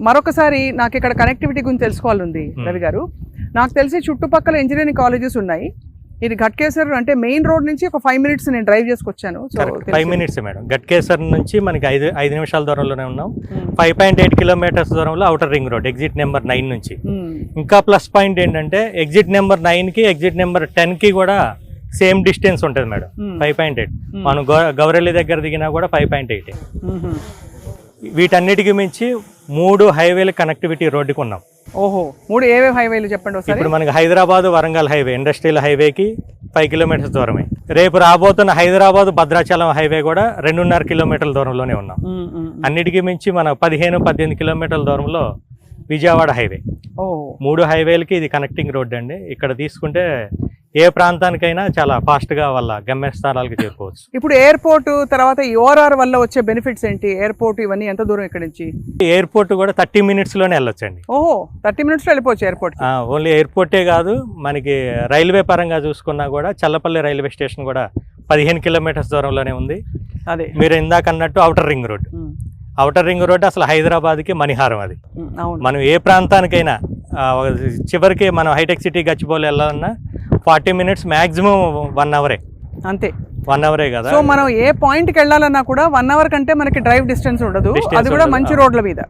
మరొకసారి నాకు ఇక్కడ కనెక్టివిటీ గురించి తెలుసుకోవాలండి రవి గారు. నాకు తెలిసి చుట్టుపక్కల ఇంజనీరింగ్ కాలేజెస్ ఉన్నాయి. ఇది ఘట్కేసర్ అంటే మెయిన్ రోడ్ నుంచి ఒక 5 minutes నేను డ్రైవ్ చేసుకొచ్చాను. 5 minutes మేడం. ఘట్కేసర్ నుంచి మనకి 5 నిమిషాల దూరంలోనే ఉన్నాం. 5.8 kilometers దూరంలో outer ring road exit number 9 నుంచి. ఇంకా ప్లస్ పాయింట్ ఏంటంటే ఎగ్జిట్ నెంబర్ 9కి ఎగ్జిట్ నెంబర్ 10కి కూడా సేమ్ డిస్టెన్స్ ఉంటుంది మేడం. 5.8. మనం గౌరెల్లి దగ్గర దిగినా కూడా 5.8. వీటన్నిటికి మించి 3 హైవేల కనెక్టివిటీ రోడ్డుకి ఉన్నాం. ఓహో, 3 ఏవే హైవేలు చెప్పండి ఒకసారి. ఇప్పుడు మనకి హైదరాబాద్ వరంగల్ హైవే ఇండస్ట్రియల్ హైవేకి 5 kilometers దూరమే. రేపు రాబోతున్న హైదరాబాద్ భద్రాచలం హైవే కూడా 2.5 kilometers దూరంలోనే ఉన్నాం. అన్నిటికీ మించి మన 15-18 kilometers దూరంలో విజయవాడ హైవే. 3 హైవేలకి ఇది కనెక్టింగ్ రోడ్ అండి. ఇక్కడ తీసుకుంటే ఏ ప్రాంతానికైనా చాలా ఫాస్ట్గా వాళ్ళ గమ్యస్థానాలకు చేరుకోవచ్చు. ఇప్పుడు ఎయిర్పోర్ట్ తర్వాత ORR వల్ల వచ్చే బెనిఫిట్స్ ఏంటి? ఎయిర్పోర్ట్ ఇవన్నీ ఎంత దూరం ఇక్కడ నుంచి? ఎయిర్పోర్ట్ కూడా 30 minutes లోనే వెళ్ళొచ్చండి. ఓహో, 30 minutes లో వెళ్ళిపోవచ్చు ఎయిర్పోర్ట్. ఓన్లీ ఎయిర్పోర్టే కాదు, మనకి రైల్వే పరంగా చూసుకున్నా కూడా చల్లపల్లి రైల్వే స్టేషన్ కూడా 15 kilometers దూరంలోనే ఉంది. అదే మీరు ఇందాక అన్నట్టు outer ring road. Outer ring road అసలు హైదరాబాద్కి మణిహారం. అది మనం ఏ ప్రాంతానికైనా చివరికి మనం హైటెక్ సిటీ గచ్చిబౌలి వెళ్ళాలన్నా 40 minutes, మ్యాక్సిమం 1 hour అంతే. 1 hour కదా. సో మనం ఏ పాయింట్కి వెళ్ళాలన్నా కూడా 1 hour కంటే మనకి డ్రైవ్ డిస్టెన్స్ ఉండదు. అది కూడా మంచి రోడ్ల మీద.